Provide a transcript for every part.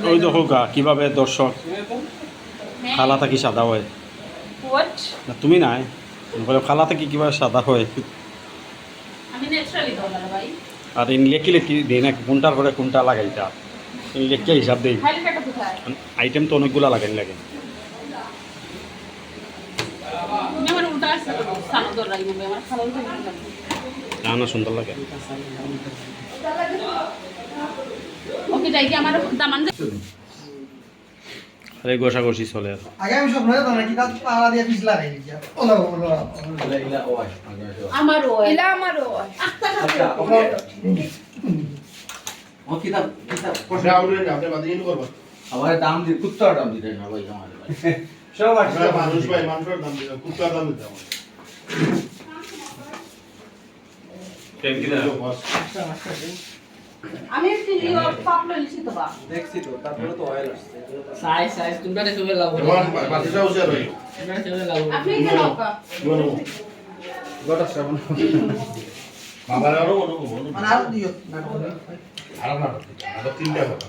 ওই দেখো গা কিভাবে দর্শক খালা থাকি সাদা হয় হোয়াট না তুমি নাই বলে খালা থাকি কিভাবে সাদা হয় আমি ন্যাচারালি দাও দাদা ভাই আর ইন লেখি লেখি দেয় না কোনটার পরে কোনটা লাগাইটা এই লেখকে হিসাব দেই হাইলাইটারটা কোথায় আইটেম তো অনেকগুলা লাগাই লাগে তুমি আমার উল্টা আসছে সানো দর রাখি আমার খালাল থেকে না না সুন্দর লাগে ওকে যাই কি আমার দামান আরে গোসা গোসি চলে আর আগে আমি সব নয় তোমরা কি কাজ পালা দিয়ে পিছ লাগাই দিছা ওলা ওলা আমারও ইলা আমারও আস্তা আচ্ছা ওকে ও কিতাব ডাউনলোড আপনি বাদিয়ে নি করব আমার দাম দি কুত্তার দাম দিতে না ভাই আমার সব আছে মানুষ ভাই মানুষের দাম দিতে কুত্তার দাম দিতে আমার ট্যাঙ্কি না আমি লিও পাপলো লিছি তো বা দেখছি তো তারপরে তো অয়েল আসছে সাইজ তোমরা দেখো লাভ জওয়ান বাতিটা উজে রই তোমরা দেখো লাভ আপনি কেন কা বলো গোটা শ্রাবণ বাবার আরো বলো মানে আর দিও না আর না আর তিনটা কথা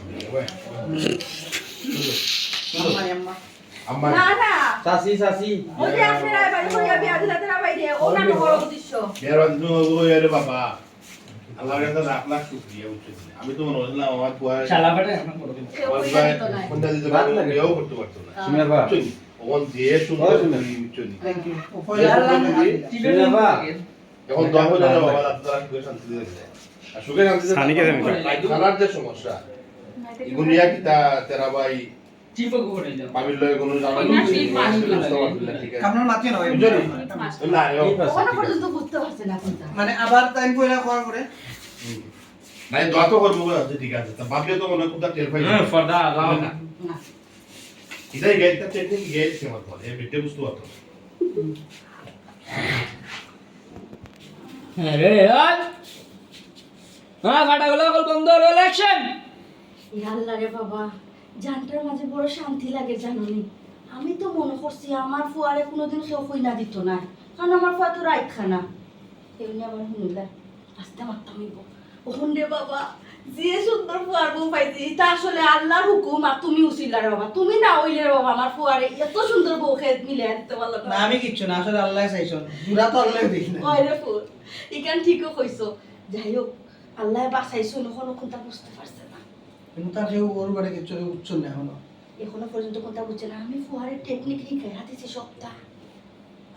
ভাই আম্মা আম্মা আম্মা না না সাসি সাসি ওই যে আপনারা বাড়ি কইয়া বিয়া দিলাতে না বাইরে ও না বড় উদ্দেশ্য বিয়ার বাদ ও আরে বাবা আল্লাহর কাছে লাখ লাখ শুকরিয়া উচিত আমি তো মনে হলো আমার কুয়া শালা ফাটা এখন করো কেউ কইয়া দিত না কোনটা দিতে পারবো এও করতে পারতো না শুনে বা ওন দিয়ে সুন্দর চুনি থ্যাংক ইউ ও পয়লা শুনে বা এখন দোয়া করে দাও বাবা আপনারা সুখে শান্তি দিয়ে আর সুখে শান্তি ছানি কে জানি খানার যে সমস্যা এগুলিয়া কি তেরা ভাই চিপো করে দাও পাবিল লয় কোনো জানা না, ঠিক মানি ঠিক আছে আপনার মাতি নয় না ওখানে পর্যন্ত বুঝতে পারছে না কোনটা মানে আবার টাইম পয়লা করার পরে নাই দোয়া তো করবো বলে আছে ঠিক আছে তা ভাবলে তো মনে কোথা টের পাই ফর্দা লাভ না না ইদাই গাইতা টেকনিক গেছে আমার বলে এই বিটে বুঝতে পারতো আরে আর হ্যাঁ ফাটা গুলো কল বন্ধ হলো ইলেকশন আল্লাহ রে বাবা জানটার মাঝে বড় শান্তি লাগে জানুনি আমি তো মনে করছি আমার ফুয়ারে কোনোদিন কেউ কই না দিত না কারণ আমার ফুয়া তো রাইত খানা এমনি আমার শুনিলা আস্তে মারতাম ওখান রে বাবা যে সুন্দর ফুয়ার বউ পাইছি তা আসলে আল্লাহর হুকুম আর তুমি উসিলা রে বাবা তুমি না হইলে রে বাবা আমার ফুয়ারে এত সুন্দর বউ খেয়ে মিলে দিতে পারলাম না আমি কিচ্ছু না আসলে আল্লাহ চাইছন জুরা তো আল্লাহ দেখি না ওই রে ফুল ইকান ঠিকও কইছো যাই হোক আল্লাহ বাঁচাইছো এখনো কোনটা বুঝতে পারছে না কিন্তু তার কেউ ওর বাড়ি কিচ্ছু উচ্চন না এখনো এখনো পর্যন্ত কোনটা বুঝছে না আমি ফুয়ারের টেকনিক শিখাই হাতেছি সপ্তাহ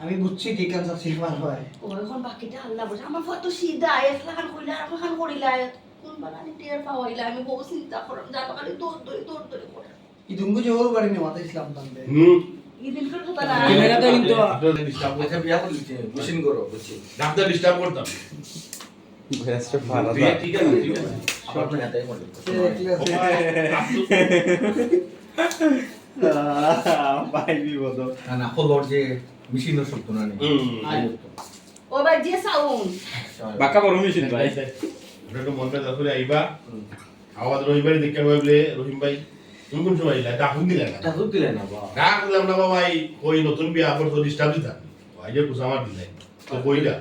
আমি বুঝছি ঠিক আনসার সিলভার হয় ও এখন বাকিটা আল্লাহ বোঝে আমার ফুয়া তো সিধা একলা খান কইলা আর আমার খান করিলা কোন বানানি টের পাওয়াইলা আমি বহু চিন্তা করলাম জানো খালি দৌড় করে ইদুঙ্গু যে ওর বাড়ি নেওয়াতে ইসলাম তানবে ইদিন করে কথা না ক্যামেরা তো কিন্তু আপনাদের ডিস্টার্ব আচ্ছা বিয়া করে দিচ্ছে মেশিন করো বুঝছি আপনাদের ডিস্টার্ব করতাম ভেস্টে ফারা ঠিক আছে ঠিক আছে সব না তাই মনে ভাই বিপদ না না হলোর যে মেশিনের শব্দ না নেই ও ভাই যে সাউন্ড বাঁকা বড় মেশিন ভাই আমরা তো মন পেয়ে তারপরে আইবা আওয়াজ রহিবাই দেখে বলে রহিম ভাই তুমি কোন সময় আইলা ডাকুন দিলে না টাকা দিলে না বা ডাক দিলাম না বাবা এই কই নতুন বিয়া করছো ডিস্টার্ব দিতাম ভাই যে কুসামার দিলে তো কইলা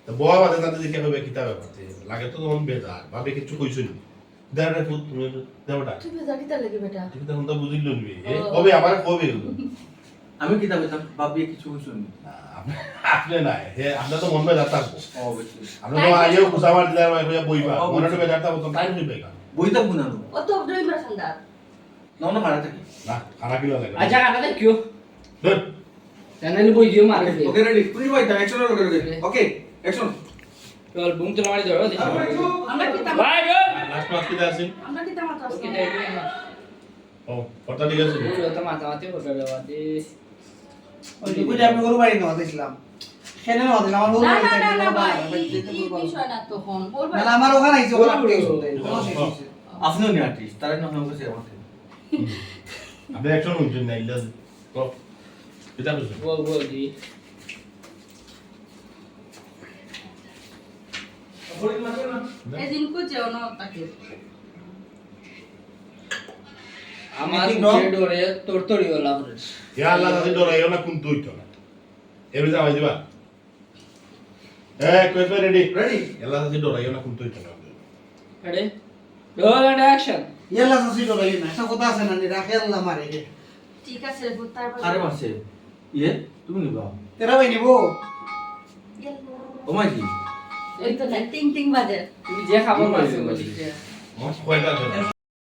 তো বড় বাদে তাতে দেখে হবে কিতাব ব্যাপারতে লাগে তো তখন বেজার ভাবে কিছু কইছনি দাঁড়া ফুট তুমি দেওটা তুই বেজা কিতা লাগে বেটা তুমি তখন তো বুঝিল নিবি কবে আবার কবে আমি কি দাবি ভাবি কিছু শুনি আপনি নাই হে আমরা তো মন বেজার থাকবো অবশ্যই আমরা তো আইও কুসামার দিলে বইবা মনে তো বেজার থাকবো তো টাইম হইবে কেন বইটা গুনানো ও তো ড্রয়িং রাখান্দার না না ভাড়া থাকি না খানা কিলো লাগে আচ্ছা কাটা দেখিও ধর চ্যানেল বই দিও মার ওকে রেডি তুমি ভাই অ্যাকশন ওকে অ্যাকশন চল বুম তো মারি ধরো দেখো আমরা কি তামা ভাই গো লাস্ট মাস কি আছে আমরা কি তামা তো আজকে ও কথা ঠিক আছে পুরো তো মাথাতে করবে বাবা দিস ওই টুকু যে আমি ওর বাড়ি নেওয়াতে ইসলাম সেখানে নেওয়াতে আমার ওর না বাড়ি না না না ভাই থেকে এই বিষয় না তখন বলবা না আমার ওখানে আইছে ওর আপনি শুনতে আপনিও নি আর্টিস্ট তারা না হয়ে গেছে আমাকে আপনি অ্যাকশন হইছেন না ইলা তো এটা বুঝুন বল দি এদিন কো যেও না তাকে আমার ডরে তোরতড়ি হলা করে ইয়া আল্লাহ তাতে ডরাইও না কোন তুই তো না এবে যাওয়া দিবা কই রেডি রেডি আল্লাহ তাতে ডরাইও না কোন তুই তো না রেডি রোল এন্ড অ্যাকশন ইয়াল্লা শাসি ডরাই না একটা কথা আছে না নি রাখে আল্লাহ মারে গে ঠিক আছে রে তারপর আরে মারছে ইয়ে তুমি নিবা তেরা ভাই নিব ও মাইজি এই তো না টিং টিং বাজে তুমি যে খাবার মারছো কয়টা দেন